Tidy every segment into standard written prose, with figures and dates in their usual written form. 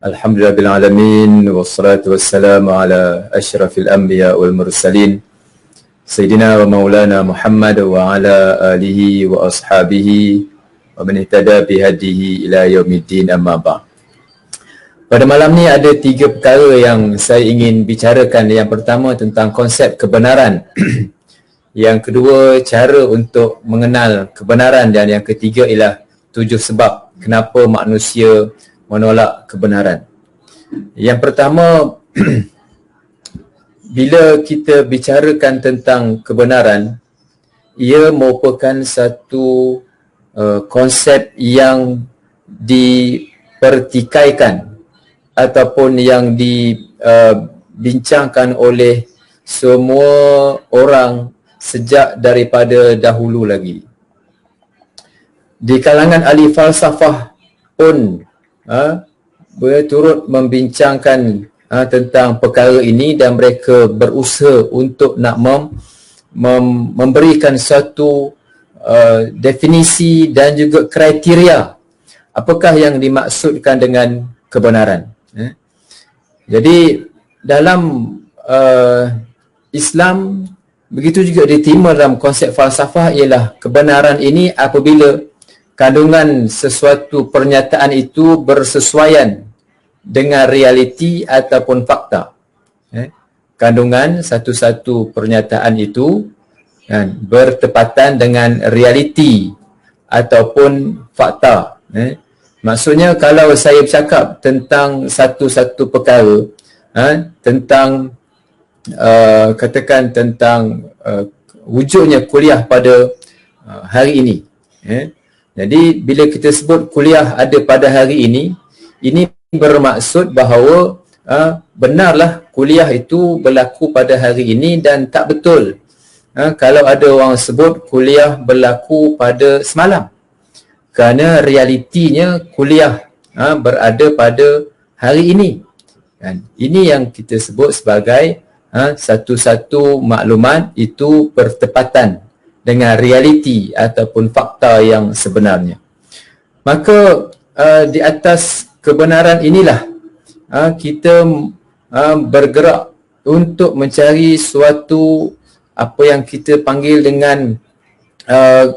Alhamdulillah bil alamin wassalatu wassalamu ala asyrafil anbiya wal mursalin Sayyidina wa maulana Muhammad wa ala alihi wa ashabihi wa man ihtada bihadihi ila yaumiddin, amma ba'd. Pada malam ni ada 3 perkara yang saya ingin bicarakan. Yang pertama tentang konsep kebenaran. Yang kedua cara untuk mengenal kebenaran, dan yang ketiga ialah 7 sebab kenapa manusia menolak kebenaran. Yang pertama, bila kita bicarakan tentang kebenaran, ia merupakan satu konsep yang dipertikaikan ataupun yang dibincangkan oleh semua orang sejak daripada dahulu lagi. Di kalangan ahli falsafah pun turut membincangkan tentang perkara ini, dan mereka berusaha untuk nak memberikan satu definisi dan juga kriteria apakah yang dimaksudkan dengan kebenaran. Jadi dalam Islam, begitu juga diterima dalam konsep falsafah, ialah kebenaran ini apabila kandungan sesuatu pernyataan itu bersesuaian dengan realiti ataupun fakta. Kandungan satu-satu pernyataan itu bertepatan dengan realiti ataupun fakta. Maksudnya kalau saya bercakap tentang satu-satu perkara, tentang katakan tentang wujudnya kuliah pada hari ini. Jadi bila kita sebut kuliah ada pada hari ini bermaksud bahawa benarlah kuliah itu berlaku pada hari ini, dan tak betul kalau ada orang sebut kuliah berlaku pada semalam, kerana realitinya kuliah berada pada hari ini. Ini yang kita sebut sebagai satu-satu maklumat itu bertepatan dengan realiti ataupun fakta yang sebenarnya. Maka di atas kebenaran inilah kita bergerak untuk mencari suatu apa yang kita panggil dengan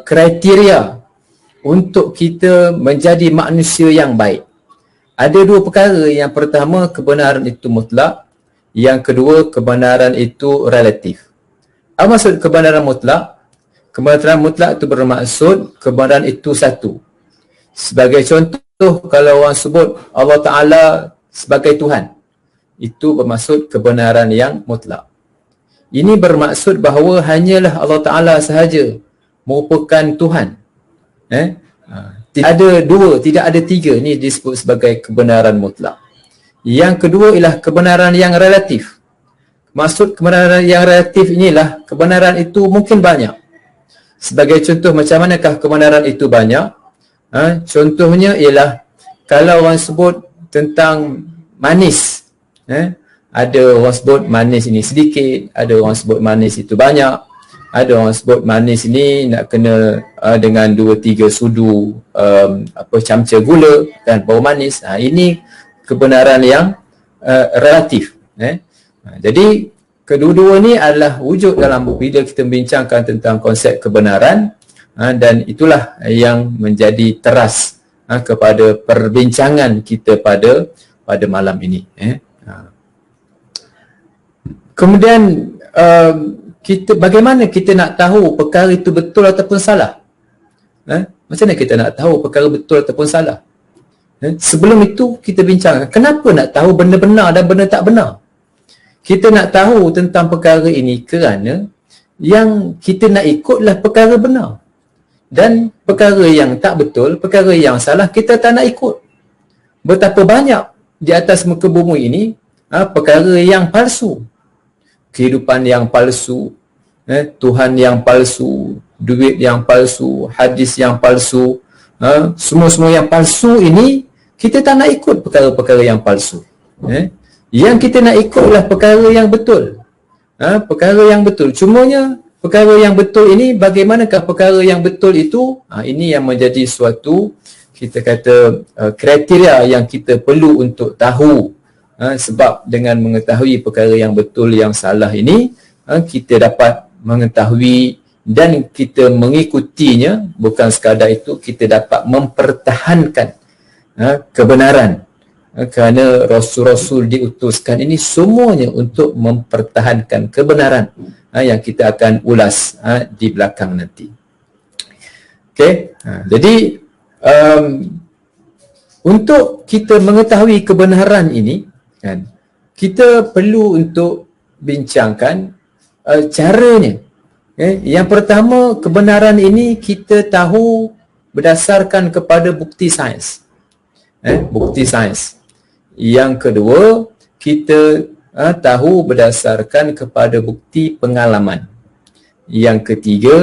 kriteria untuk kita menjadi manusia yang baik. Ada 2 perkara. Yang pertama, kebenaran itu mutlak. Yang kedua, kebenaran itu relatif. Apa maksud kebenaran mutlak? Kebenaran mutlak itu bermaksud kebenaran itu satu. Sebagai contoh, kalau orang sebut Allah Ta'ala sebagai Tuhan, itu bermaksud kebenaran yang mutlak. Ini bermaksud bahawa hanyalah Allah Ta'ala sahaja merupakan Tuhan. Tidak ada 2, tidak ada 3. Ini disebut sebagai kebenaran mutlak. Yang kedua ialah kebenaran yang relatif. Maksud kebenaran yang relatif inilah kebenaran itu mungkin banyak. Sebagai contoh, macam manakah kebenaran itu banyak? Contohnya ialah kalau orang sebut tentang manis, ada orang sebut manis ini sedikit, ada orang sebut manis itu banyak, ada orang sebut manis ini nak kena dengan 2-3 sudu camca gula dan baru manis. Ini kebenaran yang relatif. Jadi kedua-dua ni adalah wujud dalam bila kita membincangkan tentang konsep kebenaran, dan itulah yang menjadi teras kepada perbincangan kita pada malam ini. Kemudian bagaimana kita nak tahu perkara itu betul ataupun salah? Macam mana kita nak tahu perkara betul ataupun salah? Sebelum itu kita bincangkan kenapa nak tahu benda benar dan benda tak benar. Kita nak tahu tentang perkara ini kerana yang kita nak ikutlah perkara benar, dan perkara yang tak betul, perkara yang salah, kita tak nak ikut. Betapa banyak di atas muka bumi ini perkara yang palsu. Kehidupan yang palsu, Tuhan yang palsu, duit yang palsu, hadis yang palsu, semua-semua yang palsu ini, kita tak nak ikut perkara-perkara yang palsu. Yang kita nak ikutlah perkara yang betul. Perkara yang betul. Cumanya perkara yang betul ini, bagaimanakah perkara yang betul itu? Ini yang menjadi suatu kita kata kriteria yang kita perlu untuk tahu, sebab dengan mengetahui perkara yang betul yang salah ini, kita dapat mengetahui dan kita mengikutinya. Bukan sekadar itu, kita dapat mempertahankan kebenaran, kerana Rasul-Rasul diutuskan ini semuanya untuk mempertahankan kebenaran, yang kita akan ulas di belakang nanti. Okey, jadi untuk kita mengetahui kebenaran ini kan, kita perlu untuk bincangkan caranya. Yang pertama, kebenaran ini kita tahu berdasarkan kepada bukti sains. Bukti sains. Yang kedua, kita tahu berdasarkan kepada bukti pengalaman. Yang ketiga,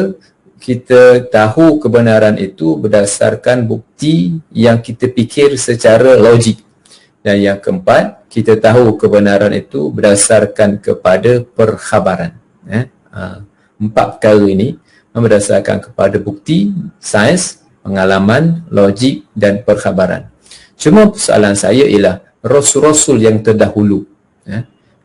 kita tahu kebenaran itu berdasarkan bukti yang kita fikir secara logik. Dan yang keempat, kita tahu kebenaran itu berdasarkan kepada perkhabaran. Empat perkara ini berdasarkan kepada bukti, sains, pengalaman, logik dan perkhabaran. Cuma persoalan saya ialah Rasul-Rasul yang terdahulu,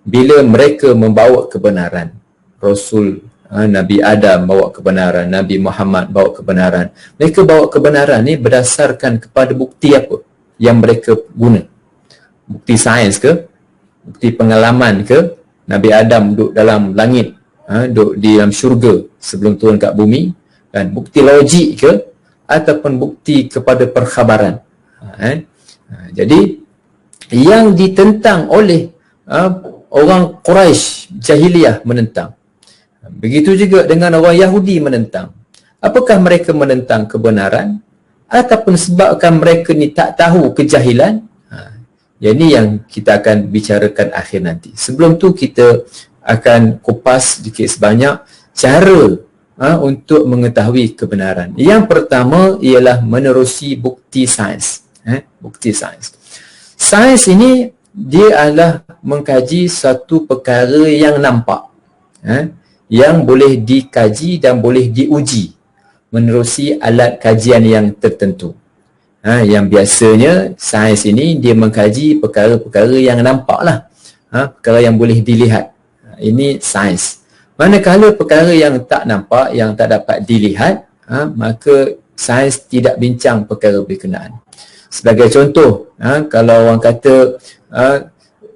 bila mereka membawa kebenaran, Rasul Nabi Adam bawa kebenaran, Nabi Muhammad bawa kebenaran. Mereka bawa kebenaran ni berdasarkan kepada bukti apa yang mereka guna? Bukti sains ke? Bukti pengalaman ke? Nabi Adam duduk dalam langit, duduk di dalam syurga sebelum turun kat bumi, kan? Bukti logik ke? Ataupun bukti kepada perkhabaran? Jadi yang ditentang oleh orang Quraisy jahiliyah menentang. Begitu juga dengan orang Yahudi menentang. Apakah mereka menentang kebenaran ataupun sebabkan mereka ni tak tahu kejahilan? Jadi yang kita akan bicarakan akhir nanti. Sebelum tu kita akan kupas sedikit sebanyak cara untuk mengetahui kebenaran. Yang pertama ialah menerusi bukti sains. Bukti sains. Sains ini dia adalah mengkaji satu perkara yang nampak, yang boleh dikaji dan boleh diuji menerusi alat kajian yang tertentu. Yang biasanya sains ini dia mengkaji perkara-perkara yang nampak lah, perkara yang boleh dilihat. Ini sains. Manakala perkara yang tak nampak, yang tak dapat dilihat, maka sains tidak bincang perkara berkenaan. Sebagai contoh, kalau orang kata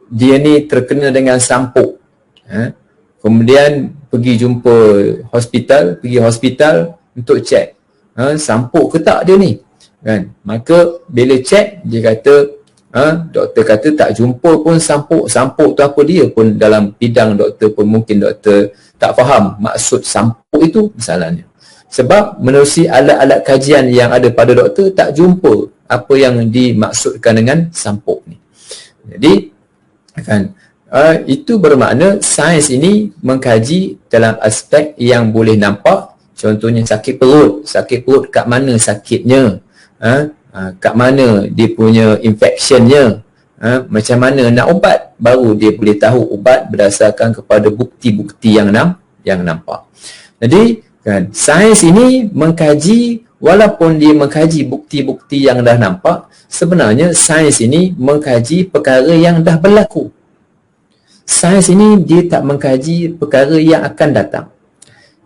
dia ni terkena dengan sampuk, kemudian pergi jumpa pergi hospital untuk cek sampuk ke tak dia ni, kan? Maka bila cek, dia kata doktor kata tak jumpa pun sampuk. Sampuk tu apa dia pun dalam bidang doktor pun mungkin doktor tak faham maksud sampuk itu misalnya. Sebab menerusi alat-alat kajian yang ada pada doktor tak jumpa apa yang dimaksudkan dengan sampuk ni. Jadi kan, itu bermakna sains ini mengkaji dalam aspek yang boleh nampak. Contohnya sakit perut. Sakit perut kat mana sakitnya? Kat mana dia punya infectionnya? Macam mana nak ubat? Baru dia boleh tahu ubat berdasarkan kepada bukti-bukti yang nampak. Jadi kan, sains ini mengkaji, walaupun dia mengkaji bukti-bukti yang dah nampak, sebenarnya sains ini mengkaji perkara yang dah berlaku. Sains ini dia tak mengkaji perkara yang akan datang.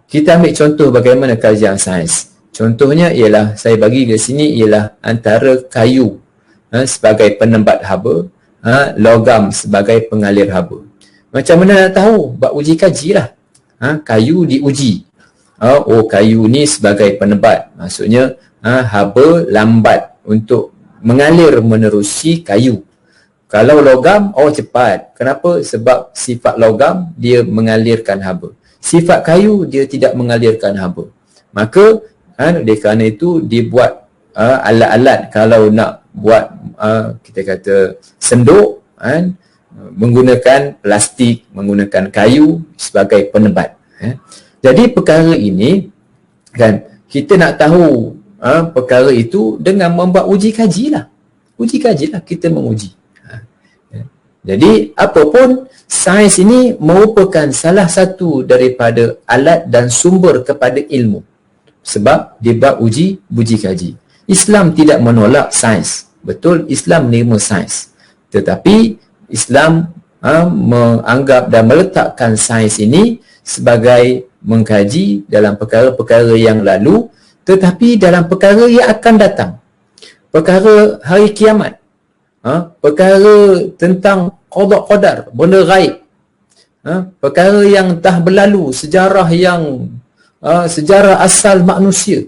Kita ambil contoh bagaimana kajian sains. Contohnya ialah, saya bagi ke sini ialah antara kayu sebagai penembat haba, logam sebagai pengalir haba. Macam mana nak tahu? Buat uji kaji lah. Kayu diuji. Kayu ni sebagai penebat. Maksudnya haba lambat untuk mengalir menerusi kayu. Kalau logam, cepat. Kenapa? Sebab sifat logam dia mengalirkan haba. Sifat kayu dia tidak mengalirkan haba. Maka oleh kerana itu dia buat alat-alat kalau nak buat kita kata senduk, menggunakan plastik, menggunakan kayu sebagai penebat. Jadi perkara ini kan, kita nak tahu perkara itu dengan membuat uji kajilah. Uji kajilah, kita menguji. Jadi apapun, sains ini merupakan salah satu daripada alat dan sumber kepada ilmu. Sebab dia buat uji kaji. Islam tidak menolak sains. Betul, Islam menerima sains. Tetapi Islam menganggap dan meletakkan sains ini sebagai mengkaji dalam perkara-perkara yang lalu, tetapi dalam perkara yang akan datang. Perkara hari kiamat. Perkara tentang qada-qadar, benda gaib. Perkara yang dah berlalu, sejarah yang sejarah asal manusia.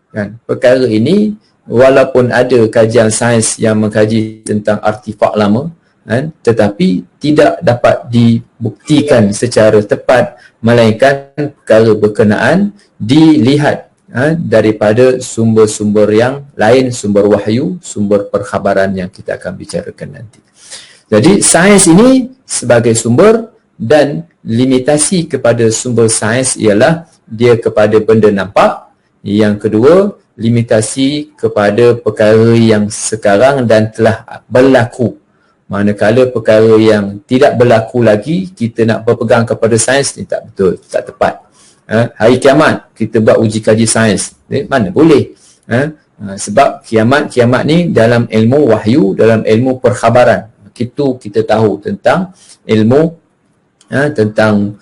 Kan? Perkara ini walaupun ada kajian sains yang mengkaji tentang artifak lama, kan? Tetapi tidak dapat dibuktikan secara tepat, melainkan perkara berkenaan dilihat daripada sumber-sumber yang lain, sumber wahyu, sumber perkhabaran yang kita akan bicarakan nanti. Jadi sains ini sebagai sumber, dan limitasi kepada sumber sains ialah dia kepada benda nampak. Yang kedua, limitasi kepada perkara yang sekarang dan telah berlaku. Manakala perkara yang tidak berlaku lagi, kita nak berpegang kepada sains ni tak betul, tak tepat. Hari kiamat, kita buat uji kaji sains. Mana boleh. Sebab kiamat ni dalam ilmu wahyu, dalam ilmu perkhabaran. Itu kita tahu tentang ilmu tentang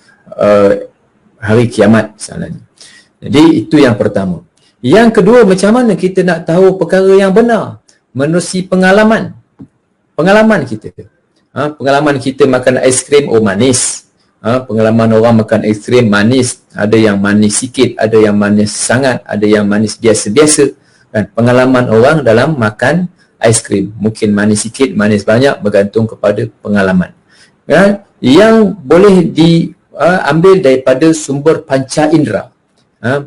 hari kiamat misalnya. Jadi itu yang pertama. Yang kedua, macam mana kita nak tahu perkara yang benar? Menerusi pengalaman kita. Pengalaman kita makan aiskrim, manis. Pengalaman orang makan aiskrim manis, ada yang manis sikit, ada yang manis sangat, ada yang manis biasa-biasa. Kan? Pengalaman orang dalam makan aiskrim, mungkin manis sikit, manis banyak, bergantung kepada pengalaman. Kan? Yang boleh diambil daripada sumber panca indera.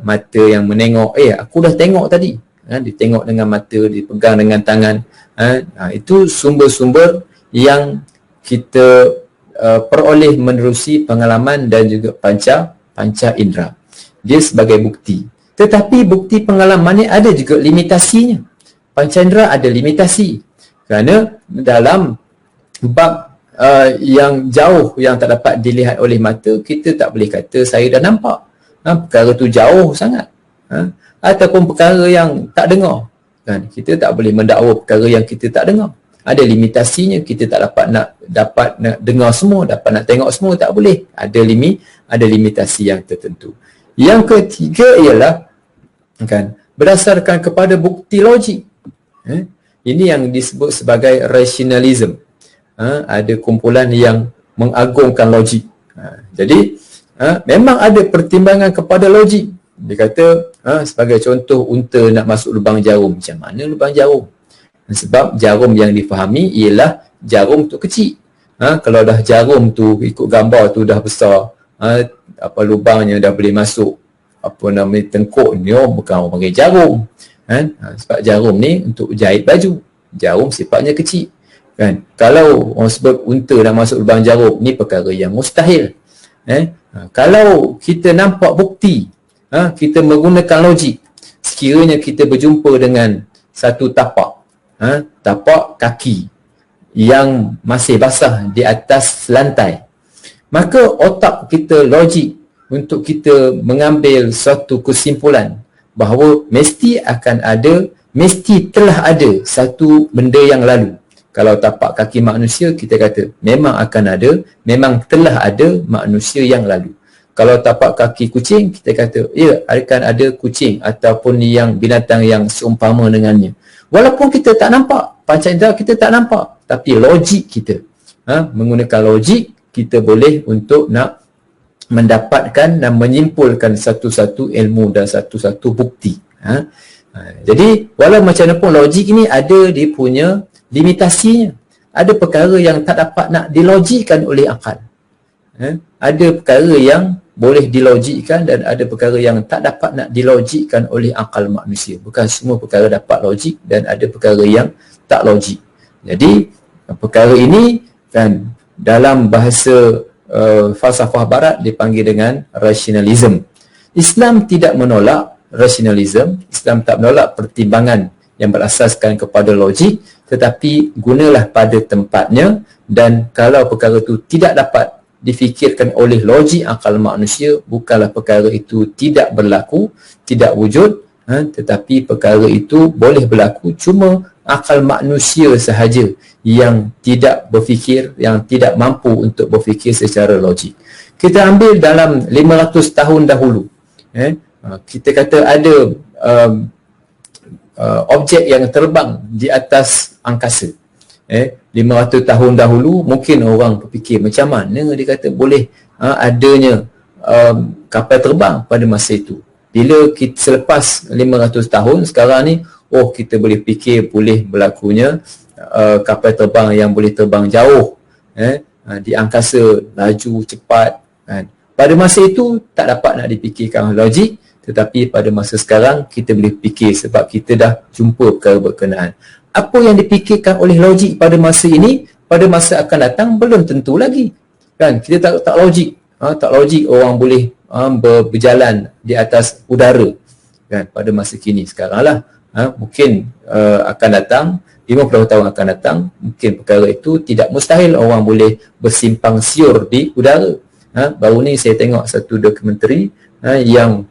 Mata yang menengok, aku dah tengok tadi. Ditengok dengan mata, dipegang dengan tangan. Itu sumber-sumber yang kita peroleh menerusi pengalaman dan juga panca indera. Dia sebagai bukti. Tetapi bukti pengalaman ni ada juga limitasinya. Panca indera ada limitasi. Kerana dalam bab yang jauh yang tak dapat dilihat oleh mata, kita tak boleh kata saya dah nampak. Perkara tu jauh sangat. Ataupun perkara yang tak dengar. Kan? Kita tak boleh mendakwa perkara yang kita tak dengar. Ada limitasinya, kita tak dapat nak dengar semua, dapat nak tengok semua, tak boleh. Ada limitasi yang tertentu. Yang ketiga ialah kan, berdasarkan kepada bukti logik. Ini yang disebut sebagai rationalism. Ada kumpulan yang mengagungkan logik. Jadi memang ada pertimbangan kepada logik. Dia kata sebagai contoh, unta nak masuk lubang jarum. Macam mana lubang jarum? Sebab jarum yang difahami ialah jarum tu kecil. Kalau dah jarum tu ikut gambar tu dah besar, lubangnya dah boleh masuk tengkuk ni, bukan orang panggil jarum. Sebab jarum ni untuk jahit baju. Jarum sifatnya kecil. Kan? Kalau orang sebut unta nak masuk lubang jarum, ni perkara yang mustahil. Kalau kita nampak bukti, kita menggunakan logik, sekiranya kita berjumpa dengan satu tapak, tapak kaki yang masih basah di atas lantai, maka otak kita logik untuk kita mengambil suatu kesimpulan bahawa mesti telah ada satu benda yang lalu. Kalau tapak kaki manusia, kita kata memang telah ada manusia yang lalu. Kalau tapak kaki kucing, kita kata akan ada kucing ataupun yang binatang yang seumpama dengannya. Walaupun kita tak nampak, panca indera kita tak nampak, tapi logik kita, menggunakan logik, kita boleh untuk nak mendapatkan dan menyimpulkan satu-satu ilmu dan satu-satu bukti. Jadi walau macam mana pun, logik ini ada dia punya limitasinya. Ada perkara yang tak dapat nak dilogikkan oleh akal. Ada perkara yang boleh dilogikkan dan ada perkara yang tak dapat nak dilogikkan oleh akal manusia. Bukan semua perkara dapat logik dan ada perkara yang tak logik. Jadi perkara ini kan dalam bahasa falsafah barat dipanggil dengan rationalism. Islam tidak menolak rationalism. Islam tak menolak pertimbangan yang berasaskan kepada logik, tetapi gunalah pada tempatnya. Dan kalau perkara itu tidak dapat difikirkan oleh logik akal manusia, bukanlah perkara itu tidak berlaku, tidak wujud, tetapi perkara itu boleh berlaku, cuma akal manusia sahaja yang tidak berfikir, yang tidak mampu untuk berfikir secara logik. Kita ambil dalam 500 tahun dahulu, kita kata ada objek yang terbang di atas angkasa. 500 tahun dahulu mungkin orang berfikir macam mana dia kata boleh adanya kapal terbang pada masa itu. Bila kita selepas 500 tahun sekarang ni, kita boleh fikir boleh berlakunya kapal terbang yang boleh terbang jauh di angkasa, laju cepat kan. Pada masa itu tak dapat nak dipikirkan logik, tetapi pada masa sekarang kita boleh fikir sebab kita dah jumpa perkara berkenaan. Apa yang dipikirkan oleh logik pada masa ini, pada masa akan datang belum tentu lagi kan. Kita tak logik, tak logik orang boleh berjalan di atas udara kan pada masa kini. Sekarang lah mungkin akan datang 50 tahun akan datang, mungkin perkara itu tidak mustahil orang boleh bersimpang siur di udara. Baru ni saya tengok satu dokumentari yang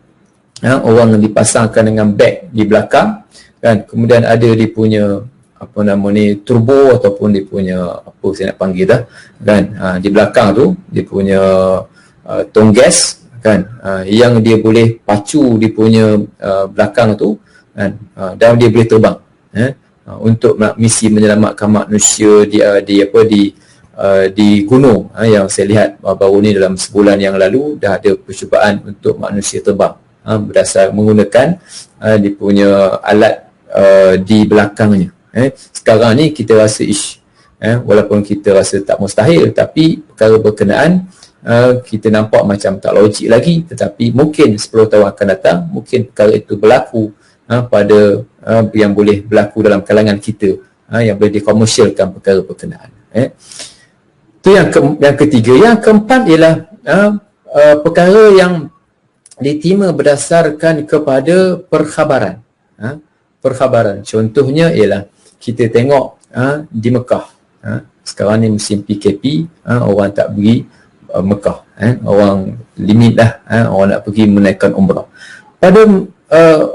orang dipasangkan dengan beg di belakang kan, kemudian ada dia punya turbo ataupun dia punya apa saya nak panggil dah kan, di belakang tu dia punya tong gas kan, yang dia boleh pacu dia punya belakang tu kan, dan dia boleh terbang untuk misi menyelamatkan manusia di gunung. Yang saya lihat baru ni dalam sebulan yang lalu dah ada percubaan untuk manusia terbang berdasar menggunakan dia punya alat di belakangnya. Sekarang ni kita rasa walaupun kita rasa tak mustahil, tapi perkara berkenaan kita nampak macam tak logik lagi, tetapi mungkin 10 tahun akan datang mungkin perkara itu berlaku pada yang boleh berlaku dalam kalangan kita, yang boleh dikomersialkan perkara berkenaan. Itu yang ketiga. Yang keempat ialah perkara yang diterima berdasarkan kepada perkhabaran. Perkhabaran contohnya ialah kita tengok di Mekah, sekarang ni musim PKP, orang tak pergi Mekah, orang limit dah, orang nak pergi menaikkan umrah. Pada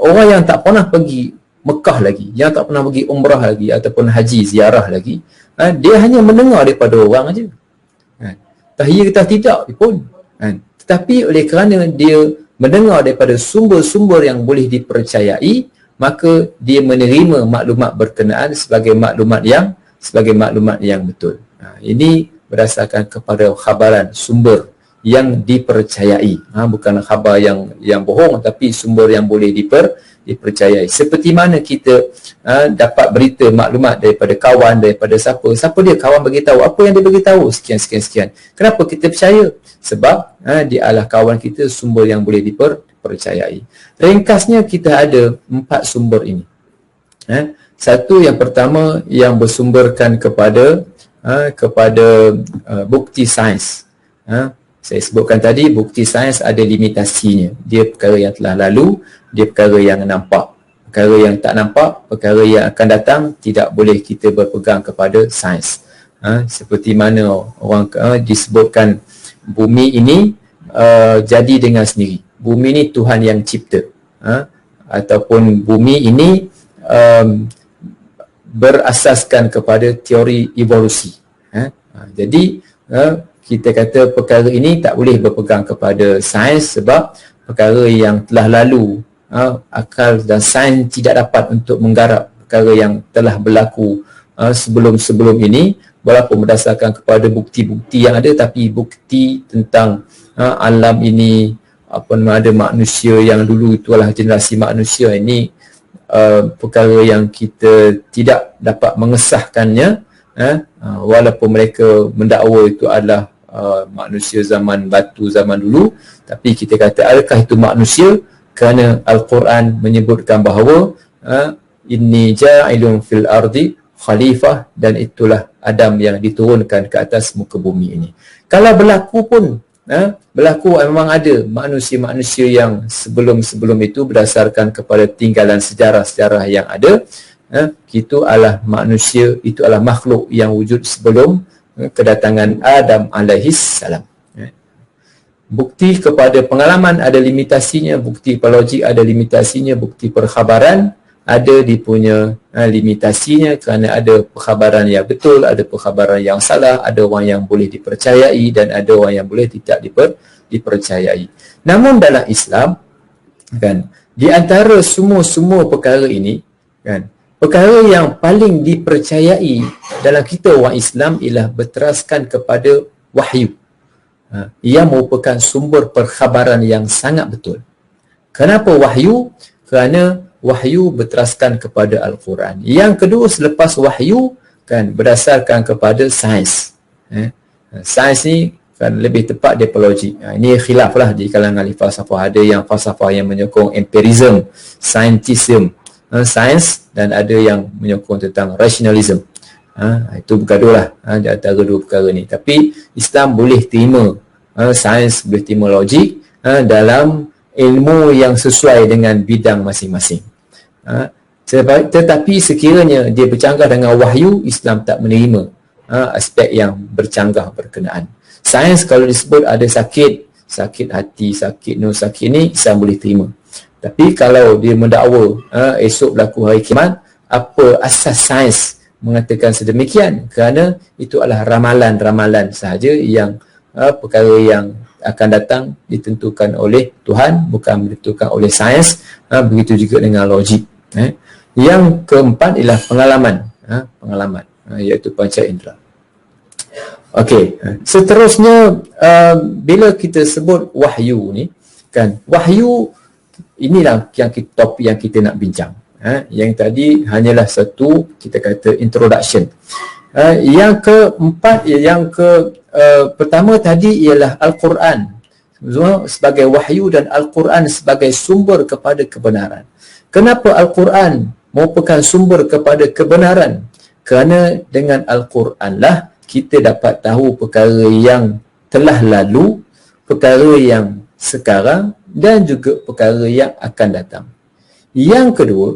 orang yang tak pernah pergi Mekah lagi, yang tak pernah pergi umrah lagi ataupun haji ziarah lagi, dia hanya mendengar daripada orang aja, tahiyya kita tidak pun, tetapi oleh kerana dia mendengar daripada sumber-sumber yang boleh dipercayai, maka dia menerima maklumat berkenaan sebagai maklumat yang betul. Ini berdasarkan kepada khabaran, sumber yang dipercayai, bukan khabar yang bohong, tapi sumber yang boleh dipercayai. Seperti mana kita dapat berita maklumat daripada kawan, daripada siapa dia kawan bagi tahu, apa yang dia bagi tahu, sekian. Kenapa kita percaya? Sebab dia adalah kawan kita, sumber yang boleh dipercayai. Ringkasnya kita ada 4 sumber ini. Satu, yang pertama yang bersumberkan kepada bukti sains. Saya sebutkan tadi, bukti sains ada limitasinya. Dia perkara yang telah lalu, dia perkara yang nampak. Perkara yang tak nampak, perkara yang akan datang, tidak boleh kita berpegang kepada sains. Seperti mana orang disebutkan bumi ini jadi dengan sendiri. Bumi ini Tuhan yang cipta. Ataupun bumi ini berasaskan kepada teori evolusi. Jadi kita kata perkara ini tak boleh berpegang kepada sains sebab perkara yang telah lalu, akal dan sains tidak dapat untuk menggarap perkara yang telah berlaku sebelum ini, walaupun berdasarkan kepada bukti-bukti yang ada, tapi bukti tentang alam ini, ada manusia yang dulu itu adalah generasi manusia ini, perkara yang kita tidak dapat mengesahkannya, walaupun mereka mendakwa itu adalah manusia zaman batu zaman dulu, tapi kita kata adakah itu manusia? Kerana Al-Quran menyebutkan bahawa inni ja'ilun fil ardi khalifah, dan itulah Adam yang diturunkan ke atas muka bumi ini. Kalau berlaku pun, berlaku memang ada manusia-manusia yang sebelum itu berdasarkan kepada tinggalan sejarah-sejarah yang ada, itu adalah manusia, itu adalah makhluk yang wujud sebelum kedatangan Adam alaihis salam. Bukti kepada pengalaman ada limitasinya, bukti logik ada limitasinya, bukti perkhabaran ada dia punya limitasinya, kerana ada perkhabaran yang betul, ada perkhabaran yang salah, ada orang yang boleh dipercayai dan ada orang yang boleh tidak dipercayai. Namun dalam Islam, kan, di antara semua perkara ini, kan, perkara yang paling dipercayai dalam kita orang Islam ialah berteraskan kepada wahyu. Ia merupakan sumber perkhabaran yang sangat betul. Kenapa wahyu? Kerana wahyu berteraskan kepada Al-Quran. Yang kedua, selepas wahyu, kan, berdasarkan kepada sains. Sains ni kan lebih tepat daripada logik. Ini khilaf lah di kalangan ahli falsafah. Ada yang falsafah yang menyokong empirism, scientism, sains, dan ada yang menyokong tentang rationalism. Itu bergaduh lah di antara dua perkara ni. Tapi Islam boleh terima sains, boleh terima logik dalam ilmu yang sesuai dengan bidang masing-masing. Tetapi sekiranya dia bercanggah dengan wahyu, Islam tak menerima aspek yang bercanggah berkenaan. Sains kalau disebut ada sakit hati, sakit ni, Islam boleh terima. Tapi kalau dia mendakwa esok berlaku hari kiamat, apa asas sains mengatakan sedemikian? Kerana itu adalah ramalan-ramalan sahaja yang perkara yang akan datang ditentukan oleh Tuhan, bukan ditentukan oleh sains. Begitu juga dengan logik. Yang keempat ialah pengalaman, iaitu panca indera. Okey, seterusnya bila kita sebut wahyu ni, kan, wahyu inilah topik yang kita nak bincang. Yang tadi hanyalah satu, kita kata, introduction. Yang keempat, pertama tadi ialah Al-Quran sebagai wahyu dan Al-Quran sebagai sumber kepada kebenaran. Kenapa Al-Quran merupakan sumber kepada kebenaran? Kerana dengan Al-Quran lah kita dapat tahu perkara yang telah lalu, perkara yang sekarang dan juga perkara yang akan datang. Yang kedua,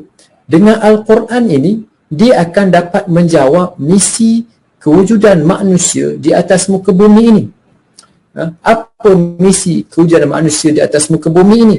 dengan Al-Quran ini dia akan dapat menjawab misi kewujudan manusia di atas muka bumi ini. Apa misi kewujudan manusia di atas muka bumi ini?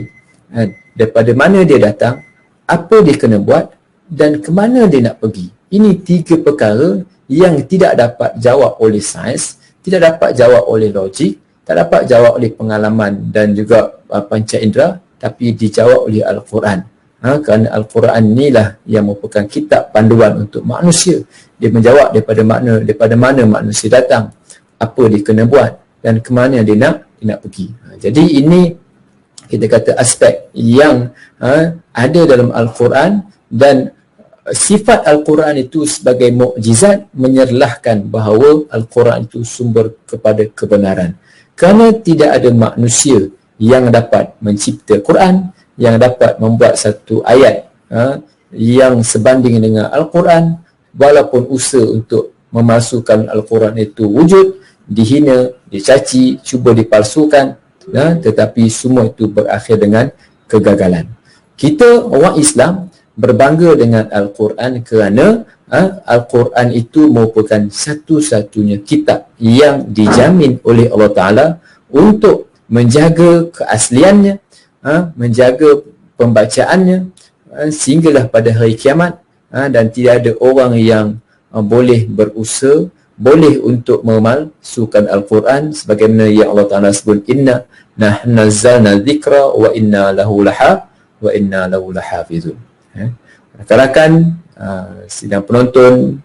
Daripada mana dia datang, apa dia kena buat dan ke mana dia nak pergi. Ini tiga perkara yang tidak dapat jawab oleh sains, tidak dapat jawab oleh logik, tak dapat jawab oleh pengalaman dan juga panca indera, tapi dijawab oleh Al-Quran. Kerana Al-Quran inilah yang merupakan kitab panduan untuk manusia. Dia menjawab daripada mana manusia datang, apa dia kena buat dan ke mana dia nak pergi. Jadi ini kita kata aspek yang ada dalam Al-Quran, dan sifat Al-Quran itu sebagai mukjizat menyerlahkan bahawa Al-Quran itu sumber kepada kebenaran. Kerana tidak ada manusia yang dapat mencipta Quran, yang dapat membuat satu ayat yang sebanding dengan Al-Quran, walaupun usaha untuk memasukkan Al-Quran itu wujud, dihina, dicaci, cuba dipalsukan, tetapi semua itu berakhir dengan kegagalan. Kita orang Islam berbangga dengan Al-Quran kerana Al-Quran itu merupakan satu-satunya kitab yang dijamin oleh Allah Ta'ala untuk menjaga keasliannya, menjaga pembacaannya sehinggalah pada hari kiamat, dan tidak ada orang yang boleh berusaha, boleh untuk memalsukan Al-Quran, sebagaimana yang Allah Ta'ala sebut, inna nahnu nazzalna dzikra wa inna lahu lahafizun. Rakan-rakan sidang penonton,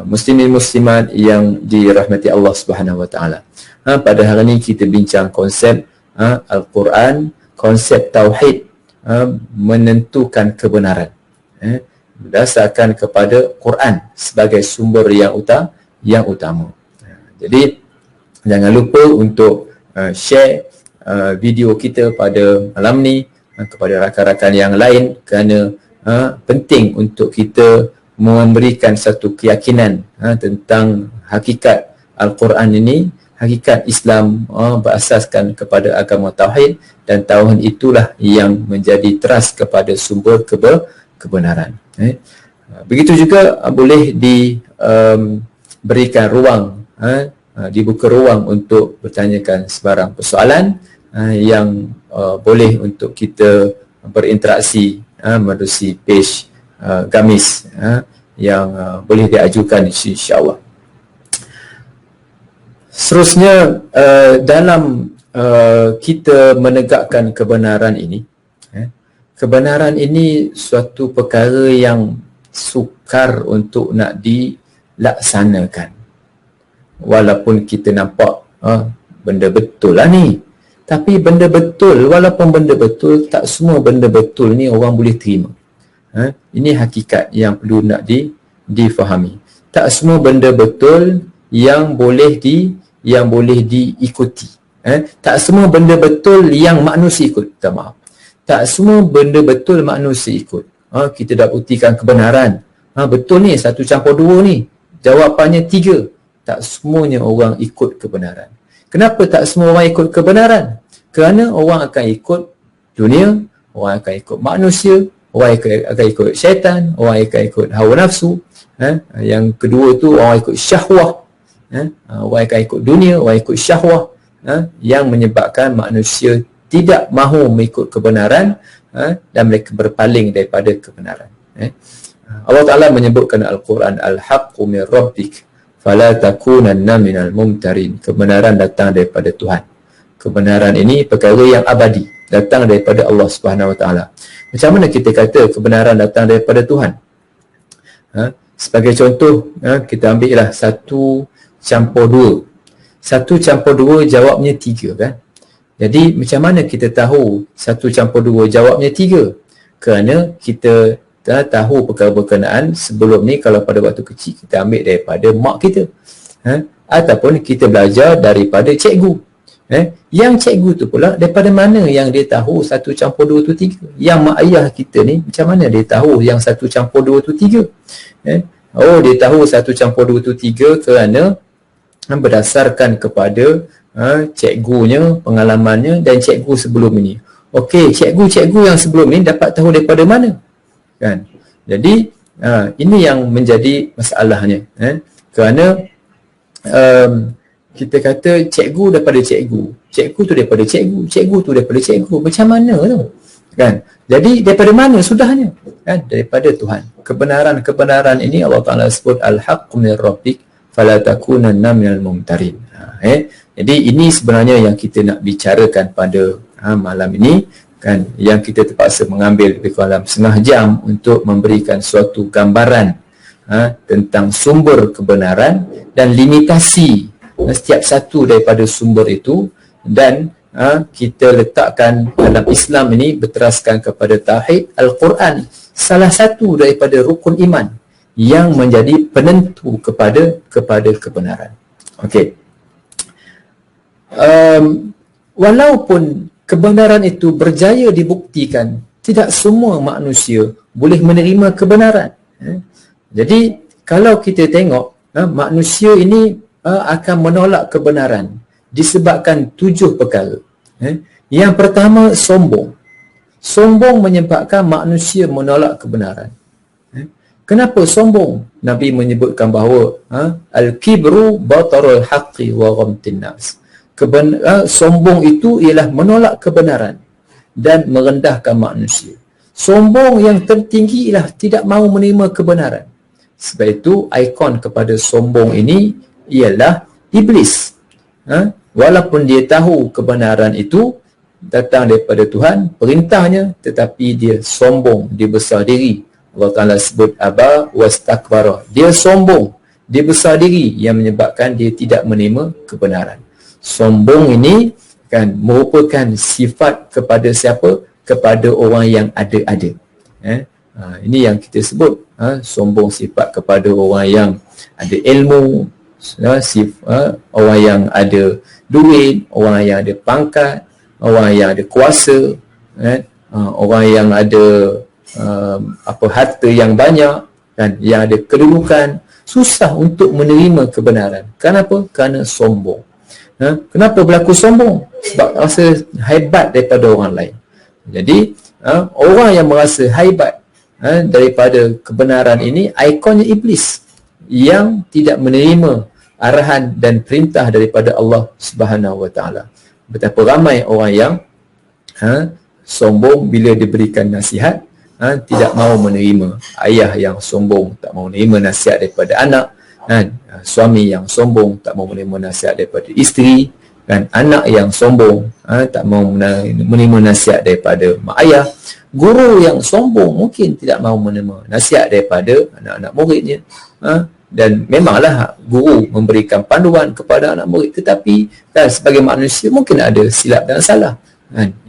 muslimin muslimat yang dirahmati Allah Subhanahu wa taala. Pada hari ini kita bincang konsep Al-Quran, konsep tauhid, menentukan kebenaran berdasarkan kepada Quran sebagai sumber yang utama. Jadi jangan lupa untuk share video kita pada malam ni kepada rakan-rakan yang lain, kerana penting untuk kita memberikan satu keyakinan tentang hakikat Al-Quran ini, hakikat Islam berasaskan kepada agama tauhid, dan tauhid itulah yang menjadi teras kepada sumber kebenaran. Begitu juga boleh diberikan ruang, dibuka ruang untuk bertanyakan sebarang persoalan yang boleh untuk kita berinteraksi melalui page Gamis yang boleh diajukan insya-Allah. Seterusnya, dalam kita menegakkan kebenaran ini, kebenaran ini suatu perkara yang sukar untuk nak dilaksanakan. Walaupun kita nampak benda betul lah ni, tapi benda betul, walaupun benda betul, tak semua benda betul ni orang boleh terima. Ini hakikat yang perlu nak difahami. Tak semua benda betul yang boleh diikuti. Tak semua benda betul yang manusia ikut. Maaf. Tak semua benda betul manusia ikut. Kita dah buktikan kebenaran. Betul ni, 1+2 ni. Jawapannya 3. Tak semuanya orang ikut kebenaran. Kenapa tak semua orang ikut kebenaran? Kerana orang akan ikut dunia, orang akan ikut manusia, orang akan ikut syaitan, orang akan ikut hawa nafsu. Yang kedua tu orang ikut syahwah. Orang akan ikut dunia, orang ikut syahwah, yang menyebabkan manusia tidak mahu mengikut kebenaran, dan mereka berpaling daripada kebenaran. Allah Ta'ala menyebutkan Al-Quran, Al-haqqu min rabbik fala takunanna minal mumtarin. Kebenaran datang daripada Tuhan. Kebenaran ini perkara yang abadi, datang daripada Allah Subhanahu Wa Ta'ala. Macam mana kita kata kebenaran datang daripada Tuhan? Sebagai contoh, kita ambillah 1+2. 1+2 jawabnya 3 kan? Jadi macam mana kita tahu 1+2 jawabnya 3? Kerana kita dah tahu perkara berkenaan sebelum ni. Kalau pada waktu kecil kita ambil daripada mak kita, ataupun kita belajar daripada cikgu. Yang cikgu tu pula daripada mana yang dia tahu 1+2 tu 3? Yang mak ayah kita ni macam mana dia tahu yang 1+2 tu 3? Dia tahu 1+2 tu 3 kerana berdasarkan kepada cikgunya, pengalamannya dan cikgu sebelum ini. Okey, cikgu-cikgu yang sebelum ini dapat tahu daripada mana? Kan? Jadi ini yang menjadi masalahnya. Kerana kita kata cikgu daripada cikgu, cikgu tu daripada cikgu, cikgu tu daripada cikgu. Macam mana tu? Kan? Jadi daripada mana sudahnya? Kan? Daripada Tuhan. Kebenaran ini Allah Ta'ala sebut Al-haqqu min rabbik fala takunanna minal mumtarin. Jadi ini sebenarnya yang kita nak bicarakan pada malam ini, kan, yang kita terpaksa mengambil lebih kurang setengah jam untuk memberikan suatu gambaran tentang sumber kebenaran dan limitasi setiap satu daripada sumber itu, dan kita letakkan dalam Islam ini berteraskan kepada tauhid. Al-Quran salah satu daripada rukun iman yang menjadi penentu kepada kebenaran. Okey. Walaupun kebenaran itu berjaya dibuktikan, tidak semua manusia boleh menerima kebenaran. Jadi kalau kita tengok, manusia ini akan menolak kebenaran disebabkan 7 perkara. Yang pertama, sombong. Sombong menyebabkan manusia menolak kebenaran. Kenapa sombong? Nabi menyebutkan bahawa al-kibru batarul haqqi wa ghamtin nas. Sombong itu ialah menolak kebenaran dan merendahkan manusia. Sombong yang tertinggi ialah tidak mahu menerima kebenaran. Sebab itu ikon kepada sombong ini ialah iblis. Walaupun dia tahu kebenaran itu datang daripada Tuhan, perintahnya, tetapi dia sombong, dia besar diri. Allah Ta'ala sebut aba wastakbara. Dia sombong, dia besar diri, yang menyebabkan dia tidak menerima kebenaran. Sombong ini kan merupakan sifat kepada siapa? Kepada orang yang ada-ada. Ini yang kita sebut sombong sifat kepada orang yang ada ilmu, orang yang ada duit, orang yang ada pangkat, orang yang ada kuasa, orang yang ada harta yang banyak, kan, yang ada kedudukan, susah untuk menerima kebenaran. Kenapa? Kerana sombong. Kenapa berlaku sombong? Sebab rasa haibat daripada orang lain. Jadi orang yang merasa haibat daripada kebenaran ini, ikonnya iblis yang tidak menerima arahan dan perintah daripada Allah Subhanahu Wa Taala. betapa ramai orang yang sombong bila diberikan nasihat, tidak mahu menerima. Ayah yang sombong tak mahu menerima nasihat daripada anak, kan? Suami yang sombong tak mahu menerima nasihat daripada isteri, kan? Anak yang sombong tak mahu menerima nasihat daripada mak ayah. Guru yang sombong mungkin tidak mahu menerima nasihat daripada anak-anak muridnya. Dan memanglah guru memberikan panduan kepada anak murid, tetapi kan, sebagai manusia mungkin ada silap dan salah.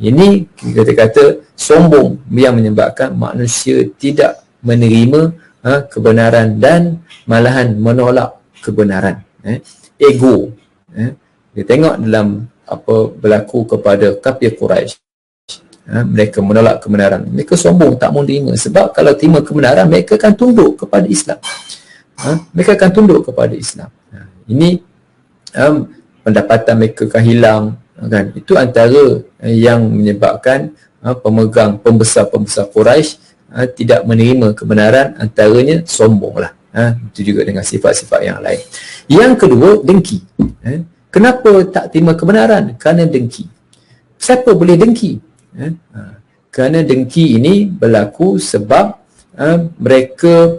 Ini kita kata sombong yang menyebabkan manusia tidak menerima kebenaran dan malahan menolak kebenaran. Ego. Dia tengok dalam apa berlaku kepada kafir Quraisy. Mereka menolak kebenaran. Mereka sombong, tak mahu terima. Sebab kalau terima kebenaran, mereka akan tunduk kepada Islam. Mereka akan tunduk kepada Islam. Ini pendapatan mereka akan hilang. Kan? Itu antara yang menyebabkan pembesar-pembesar Quraisy tidak menerima kebenaran, antaranya sombonglah. Itu juga dengan sifat-sifat yang lain. Yang kedua, dengki. Kenapa tak terima kebenaran? Kerana dengki. Siapa boleh dengki? Kerana dengki ini berlaku sebab mereka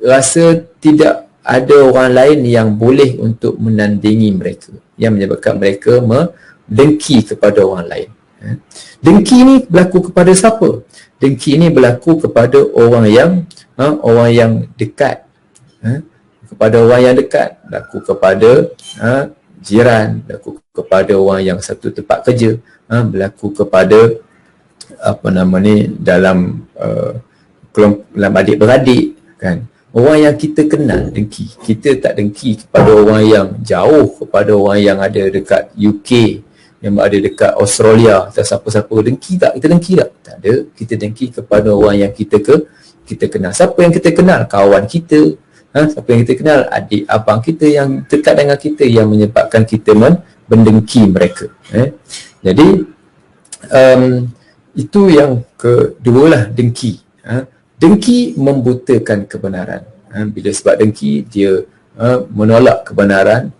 rasa tidak ada orang lain yang boleh untuk menandingi mereka, yang menyebabkan mereka dengki kepada orang lain. Dengki ini berlaku kepada siapa? Dengki ini berlaku kepada orang yang dekat. Kepada orang yang dekat, berlaku kepada jiran, berlaku kepada orang yang satu tempat kerja, berlaku kepada dalam adik-beradik, kan? Orang yang kita kenal dengki. Kita tak dengki kepada orang yang jauh, kepada orang yang ada dekat UK, yang ada dekat Australia, atau siapa-siapa. Dengki tak? Kita dengki tak? Tak ada. Kita dengki kepada orang yang kita kenal. Siapa yang kita kenal? Kawan kita. Siapa yang kita kenal? Adik, abang kita yang dekat dengan kita, yang menyebabkan kita mendengki mereka. Jadi itu yang kedua lah, dengki. Dengki membutakan kebenaran. Bila sebab dengki, dia menolak kebenaran,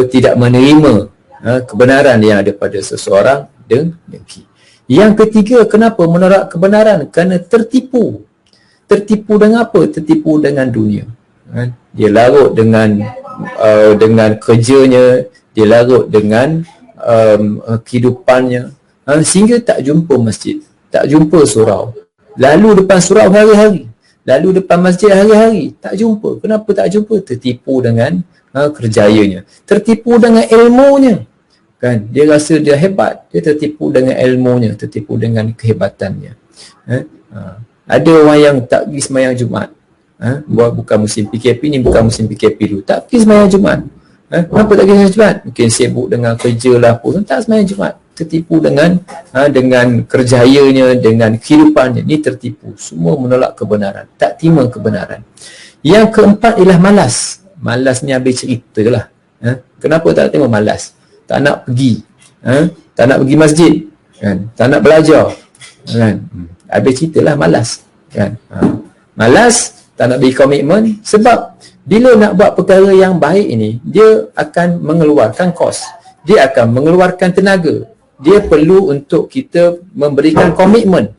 tidak menerima kebenaran yang ada pada seseorang, dengki. Yang ketiga, kenapa menolak kebenaran? Kerana tertipu. Tertipu dengan apa? Tertipu dengan dunia. Dia larut dengan kerjanya, dia larut dengan kehidupannya, sehingga tak jumpa masjid, tak jumpa surau. Lalu depan surau hari-hari, lalu depan masjid hari-hari, tak jumpa. Kenapa tak jumpa? Tertipu dengan kerjayanya, tertipu dengan ilmunya, kan? Dia rasa dia hebat, dia tertipu dengan ilmunya, tertipu dengan kehebatannya. Ada orang yang tak pergi sembahyang Jumaat. Bukan musim PKP ni, bukan musim PKP dulu, tak pergi sembahyang Jumaat. Kenapa tak pergi sembahyang Jumaat? Mungkin sibuk dengan kerja lah pun, tak sembahyang Jumaat. Tertipu dengan kerjayanya, dengan kehidupannya. Ini tertipu. Semua menolak kebenaran, tak terima kebenaran. Yang keempat ialah malas. Malas ni habis cerita lah. Kenapa tak terima? Malas. Tak nak pergi. Tak nak pergi masjid, kan? Tak nak belajar, kan? Habis cerita lah, malas, kan? Malas, tak nak beri komitmen. Sebab bila nak buat perkara yang baik ini, dia akan mengeluarkan kos, dia akan mengeluarkan tenaga, dia perlu untuk kita memberikan komitmen.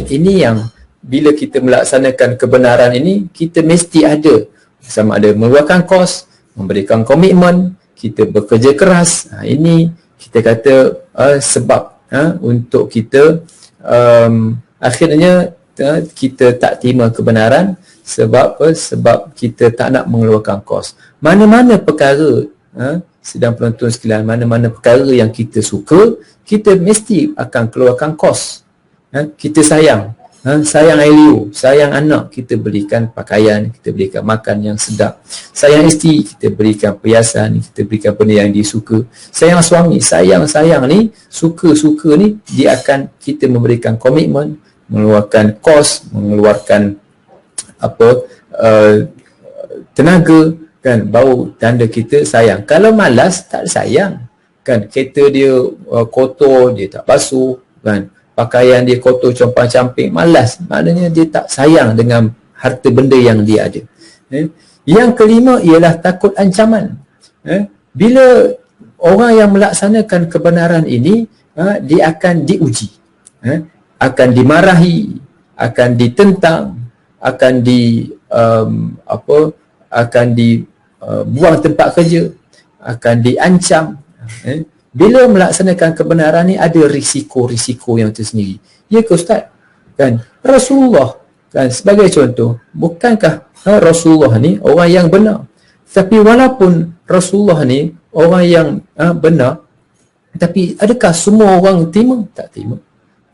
Ini yang bila kita melaksanakan kebenaran ini, kita mesti ada, sama ada mengeluarkan kos, memberikan komitmen, kita bekerja keras. Ini kita kata sebab untuk kita akhirnya kita tak terima kebenaran. Sebab apa? Sebab kita tak nak mengeluarkan kos. Mana-mana perkara, sedang penonton sekalian, mana-mana perkara yang kita suka, kita mesti akan keluarkan kos. Kita sayang, sayang Elio, sayang anak, kita berikan pakaian, kita berikan makan yang sedap. Sayang isteri, kita berikan perhiasan, kita berikan benda yang dia suka. Sayang suami, sayang ni, suka ni, dia akan kita memberikan komitmen, mengeluarkan kos, mengeluarkan tenaga, kan? Baru tanda kita sayang. Kalau malas, tak sayang, kan? Kereta dia kotor, dia tak basuh, kan? Pakaian dia kotor, compang-camping, malas, maknanya dia tak sayang dengan harta benda yang dia ada. Yang kelima ialah takut ancaman. Bila orang yang melaksanakan kebenaran ini dia akan diuji, akan dimarahi, akan ditentang, akan akan dibuang tempat kerja, akan diancam. Bila melaksanakan kebenaran ni ada risiko-risiko yang tersendiri. Ya ke Ustaz? Kan Rasulullah kan sebagai contoh, bukankah Rasulullah ni orang yang benar? Tapi walaupun Rasulullah ni orang yang benar, tapi adakah semua orang terima? Tak terima.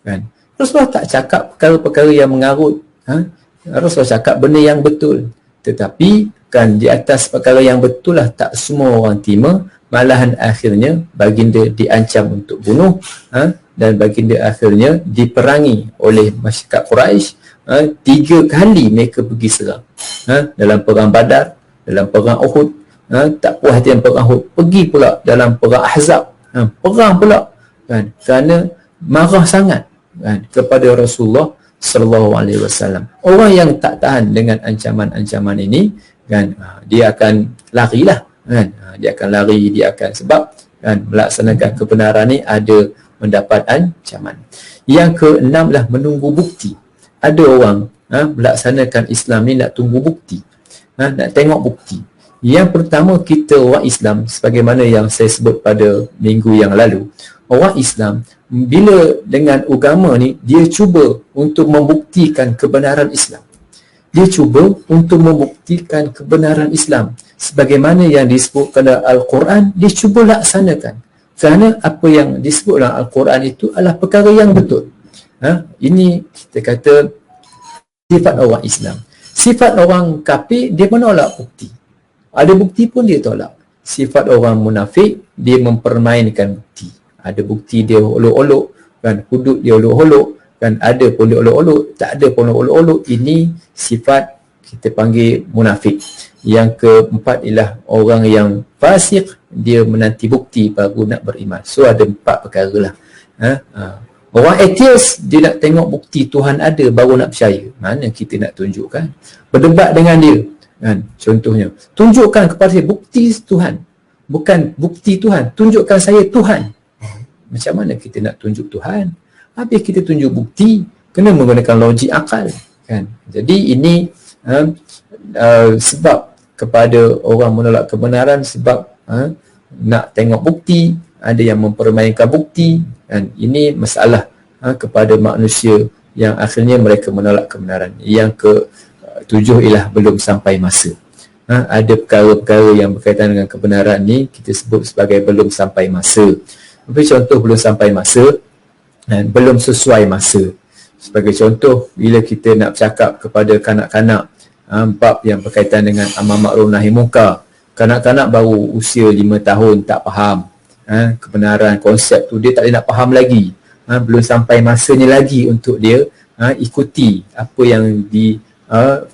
Kan? Rasulullah tak cakap perkara-perkara yang mengarut. Rasulullah cakap benda yang betul. Tetapi kan di atas perkara yang betul lah tak semua orang terima. Malahan akhirnya baginda diancam untuk bunuh, dan baginda akhirnya diperangi oleh masyarakat Quraisy. 3 kali mereka pergi serang. Dalam perang Badar, dalam perang Uhud, tak puas hati dalam perang Uhud, pergi pula dalam perang Ahzab, perang pula kan, kerana marah sangat kan kepada Rasulullah sallallahu alaihi wasallam. Orang yang tak tahan dengan ancaman-ancaman ini kan, dia akan larilah kan, dia akan lari, dia akan, sebab kan melaksanakan kebenaran ni ada mendapat ancaman. Yang keenam lah menunggu bukti. Ada orang melaksanakan Islam ni nak tunggu bukti, nak tengok bukti. Yang pertama, kita orang Islam, sebagaimana yang saya sebut pada minggu yang lalu, orang Islam bila dengan agama ni, dia cuba untuk membuktikan kebenaran Islam. Dia cuba untuk membuktikan kebenaran Islam sebagaimana yang disebutkan dalam Al-Quran, dia cuba laksanakan. Kerana apa yang disebut dalam Al-Quran itu adalah perkara yang betul. Ini kita kata sifat orang Islam. Sifat orang kafir, dia menolak bukti. Ada bukti pun dia tolak. Sifat orang munafik, dia mempermainkan bukti. Ada bukti dia olok-olok kan, hudud dia olok-olok kan, ada pun dia olok-olok, tak ada pun olok-olok. Ini sifat kita panggil munafik. Yang keempat ialah orang yang fasik, dia menanti bukti baru nak beriman. So ada 4 perkara lah. Orang atheist, dia nak tengok bukti Tuhan ada baru nak percaya. Mana kita nak tunjukkan? Berdebat dengan dia kan, contohnya, tunjukkan kepada saya bukti Tuhan, bukan bukti Tuhan, tunjukkan saya Tuhan. Macam mana kita nak tunjuk Tuhan? Habis kita tunjuk bukti, kena menggunakan logik akal kan. Jadi ini sebab kepada orang menolak kebenaran, sebab nak tengok bukti, ada yang mempermainkan bukti kan. Ini masalah kepada manusia yang akhirnya mereka menolak kebenaran. Yang ke-7 ialah belum sampai masa. Ada perkara-perkara yang berkaitan dengan kebenaran ni kita sebut sebagai belum sampai masa. Tapi contoh belum sampai masa dan belum sesuai masa. Sebagai contoh, bila kita nak bercakap kepada kanak-kanak bab yang berkaitan dengan amar makruf nahi munkar, kanak-kanak baru usia 5 tahun tak faham kebenaran konsep tu, dia tak boleh nak faham lagi. Belum sampai masanya lagi untuk dia ikuti apa yang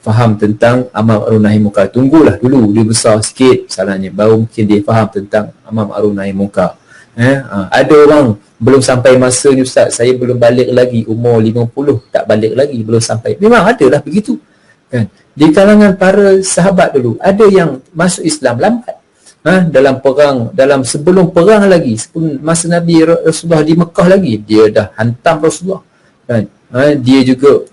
faham tentang amar makruf nahi munkar. Tunggulah dulu dia besar sikit misalnya, baru mungkin dia faham tentang amar makruf nahi munkar. Ada orang belum sampai masanya, Ustaz, saya belum balik lagi, umur 50 tak balik lagi, belum sampai. Memang adalah begitu kan. Di kalangan para sahabat dulu ada yang masuk Islam lambat. Dalam perang, dalam sebelum perang lagi, sebelum masa Nabi Rasulullah di Mekah lagi, dia dah hantam Rasulullah kan. Dia juga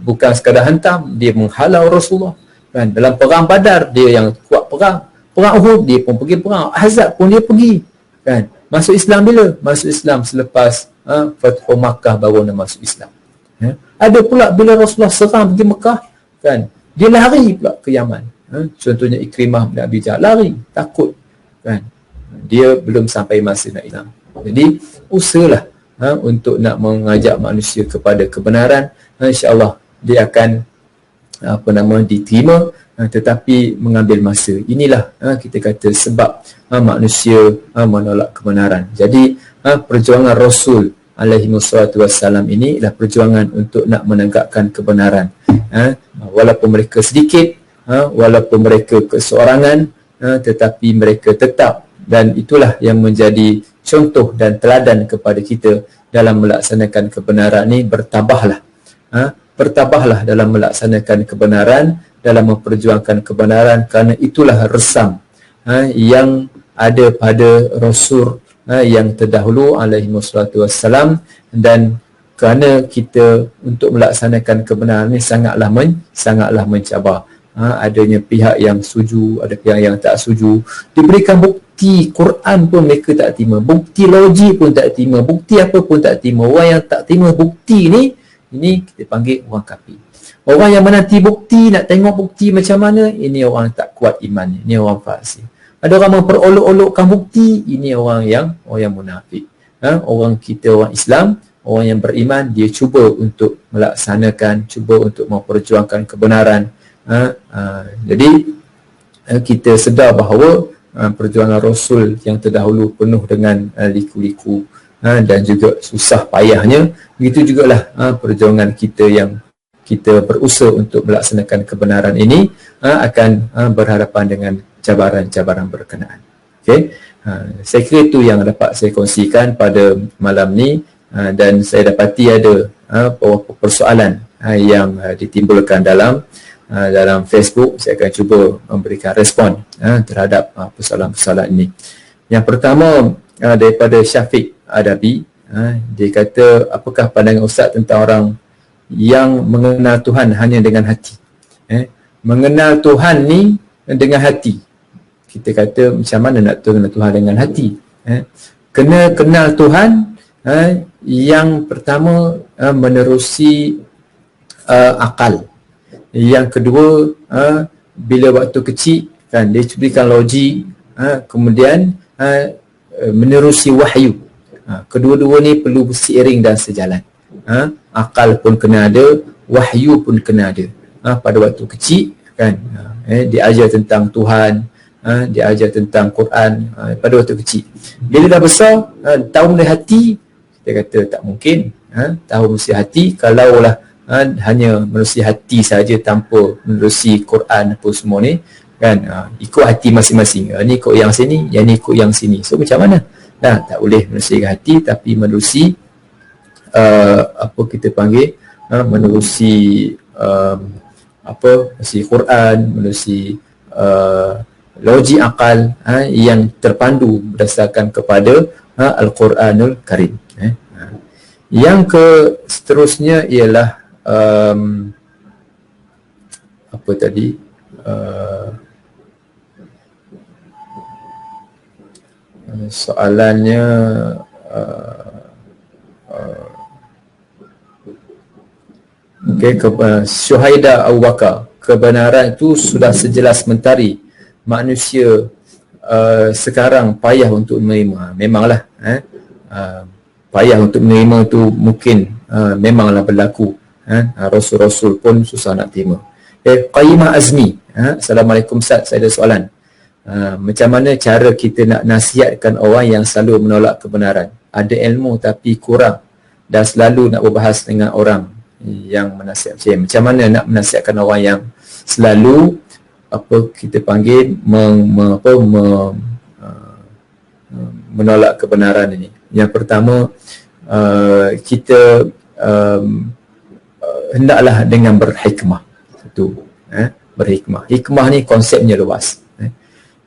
bukan sekadar hantam, dia menghalau Rasulullah kan. Dalam perang Badar dia yang kuat perang. Perang Uhud dia pun pergi perang. Ahzab pun dia pergi kan. Masuk Islam bila? Masuk Islam selepas Fathu Makkah baru nak masuk Islam. Ada pula bila Rasulullah serang pergi Mekah kan, dia lari pula ke Yaman. Contohnya Ikrimah bin Abi Jahl lari, takut kan. Dia belum sampai masa nak Islam. Jadi usahalah untuk nak mengajak manusia kepada kebenaran. InsyaAllah dia akan diterima, tetapi mengambil masa. Inilah kita kata sebab manusia menolak kebenaran. Jadi perjuangan Rasul alaihi wassalatu wassalam ini adalah perjuangan untuk nak menegakkan kebenaran. Walaupun mereka sedikit, walaupun mereka keseorangan, tetapi mereka tetap, dan itulah yang menjadi contoh dan teladan kepada kita dalam melaksanakan kebenaran ini. Bertabahlah dalam melaksanakan kebenaran, dalam memperjuangkan kebenaran, kerana itulah resam yang ada pada Rasul yang terdahulu alaihi wassalatu wassalam, dan kerana kita untuk melaksanakan kebenaran ini sangatlah mencabar. Adanya pihak yang setuju, ada pihak yang tak setuju. Diberikan bukti Quran pun mereka tak terima, bukti logik pun tak terima, bukti apa pun tak terima. Orang yang tak terima bukti ni, ini kita panggil orang kafir. Orang yang menanti bukti, nak tengok bukti macam mana, ini orang tak kuat iman, ini orang fasik. Ada orang memperolok-olokkan bukti, ini orang yang munafik. Orang kita, orang Islam, orang yang beriman, dia cuba untuk melaksanakan, cuba untuk memperjuangkan kebenaran. Jadi kita sedar bahawa perjuangan Rasul yang terdahulu penuh dengan liku-liku dan juga susah payahnya. Begitu jugalah perjuangan kita yang kita berusaha untuk melaksanakan kebenaran ini akan berhadapan dengan cabaran-cabaran berkenaan. Okay? Saya kira itu yang dapat saya kongsikan pada malam ni, dan saya dapati ada beberapa persoalan yang ditimbulkan dalam Facebook. Saya akan cuba memberikan respon terhadap persoalan-persoalan ini. Yang pertama daripada Syafiq Adabi, dia kata, apakah pandangan Ustaz tentang orang yang mengenal Tuhan hanya dengan hati? Mengenal Tuhan ni dengan hati. Kita kata macam mana nak kenal Tuhan dengan hati? Kena kenal Tuhan yang pertama menerusi akal. Yang kedua, bila waktu kecil kan dia berikan logik, kemudian menerusi wahyu. Kedua-dua ni perlu seiring dan sejalan. Akal pun kena ada, wahyu pun kena ada. Pada waktu kecil kan diajar tentang Tuhan, diajar tentang Quran pada waktu kecil. Bila dah besar, tahu dari hati, kita kata tak mungkin. Tahu mesti hati, kalaulah hanya menerusi hati saja tanpa menerusi Quran apa semua ni kan, ikut hati masing-masing. Ni ikut yang sini, yang ni ikut yang sini. So macam mana? Tak boleh menerusi hati, tapi menerusi apa kita panggil menerusi menerusi Quran, menerusi logik akal yang terpandu berdasarkan kepada Al-Quranul Karim. Yang seterusnya ialah apa tadi, soalannya Syuhaida Abu Bakar, kebenaran itu sudah sejelas mentari, manusia sekarang payah untuk menerima. Memanglah payah untuk menerima tu mungkin memanglah berlaku. Rasul-rasul pun susah nak terima. Qayyimah Azmi, Assalamualaikum Ustaz, saya ada soalan. Macam mana cara kita nak nasihatkan orang yang selalu menolak kebenaran? Ada ilmu tapi kurang dan selalu nak berbahas dengan orang yang menasihat. Macam mana nak menasihatkan orang yang selalu apa kita panggil menolak kebenaran ini? Yang pertama, kita hendaklah dengan berhikmah. Satu, berhikmah. Hikmah ni konsepnya luas.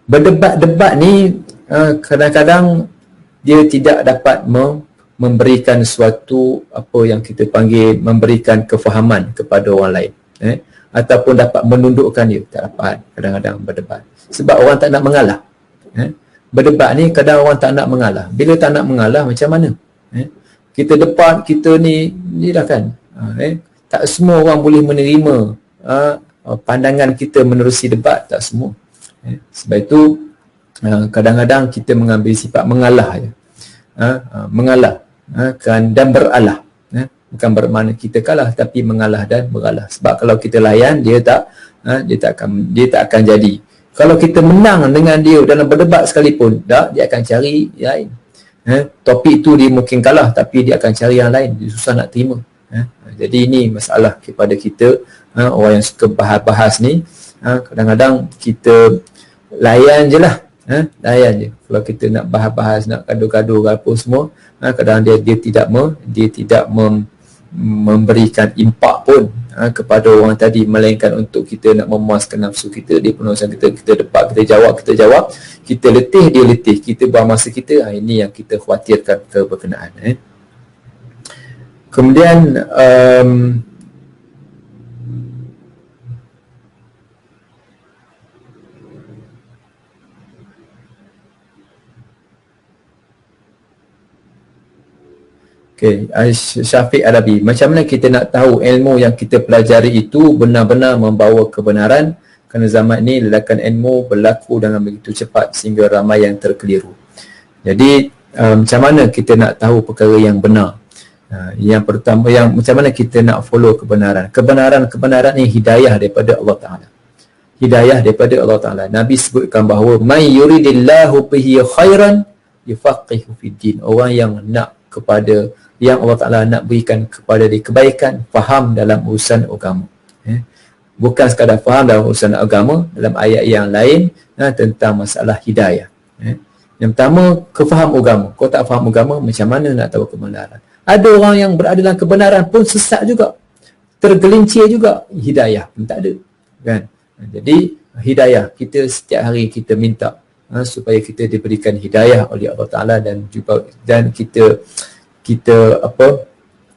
Berdebat-debat ni kadang-kadang dia tidak dapat memberikan suatu apa yang kita panggil memberikan kefahaman kepada orang lain, ataupun dapat menundukkan dia. Tak dapat kadang-kadang berdebat sebab orang tak nak mengalah. Berdebat ni kadang orang tak nak mengalah. Bila tak nak mengalah macam mana? Kita debat, kita ni dah kan, tak semua orang boleh menerima pandangan kita menerusi debat, tak semua. Sebab itu kadang-kadang kita mengambil sifat mengalah je. Mengalah kan, dan beralah. Bukan bermakna kita kalah, tapi mengalah dan beralah. Sebab kalau kita layan, dia tak akan jadi. Kalau kita menang dengan dia dalam berdebat sekalipun, dia akan cari yang lain. Topik tu dia mungkin kalah, tapi dia akan cari yang lain. Dia susah nak terima. Jadi ini masalah kepada kita, orang yang suka bahas-bahas ni. Kadang-kadang kita layan je lah. Layan je. Kalau kita nak bahas-bahas, nak gaduh-gaduh ke apa semua, kadang dia tidak memberikan impak pun kepada orang tadi, melainkan untuk kita nak memuaskan nafsu kita, dia penuasan kita dapat, kita jawab, kita letih, dia letih, kita buang masa kita. Ini yang kita khawatirkan keberkenaan. Kemudian Syafiq Arabi, macam mana kita nak tahu ilmu yang kita pelajari itu benar-benar membawa kebenaran, kerana zaman ini ledakan ilmu berlaku dengan begitu cepat sehingga ramai yang terkeliru. Jadi macam mana kita nak tahu perkara yang benar? Yang pertama, macam mana kita nak follow kebenaran? Kebenaran ni hidayah daripada Allah Ta'ala. Hidayah daripada Allah Ta'ala. Nabi sebutkan bahawa man yuridillahu bihi khairan yufaqihu fid din. Orang yang nak kepada, yang Allah Ta'ala nak berikan kepada dia kebaikan, faham dalam urusan agama. Bukan sekadar faham dalam urusan agama, dalam ayat yang lain tentang masalah hidayah. Yang pertama, kefaham agama. Kau tak faham agama, macam mana nak tahu kebenaran? Ada orang yang berada dalam kebenaran pun sesat juga, tergelincir juga, hidayah pun tak ada, kan? Jadi hidayah, kita setiap hari kita minta supaya kita diberikan hidayah oleh Allah Ta'ala, dan kita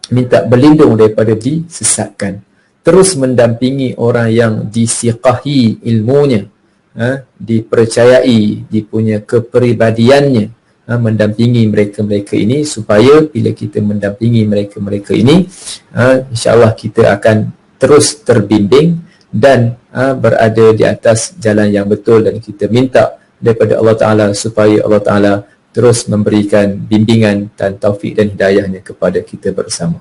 minta berlindung daripada disesatkan. Terus mendampingi orang yang disiqahi ilmunya, dipercayai, dipunya kepribadiannya, mendampingi mereka-mereka ini, supaya bila kita mendampingi mereka-mereka ini, insya-Allah kita akan terus terbimbing dan berada di atas jalan yang betul, dan kita minta daripada Allah Ta'ala supaya Allah Ta'ala terus memberikan bimbingan dan taufik dan hidayahnya kepada kita bersama.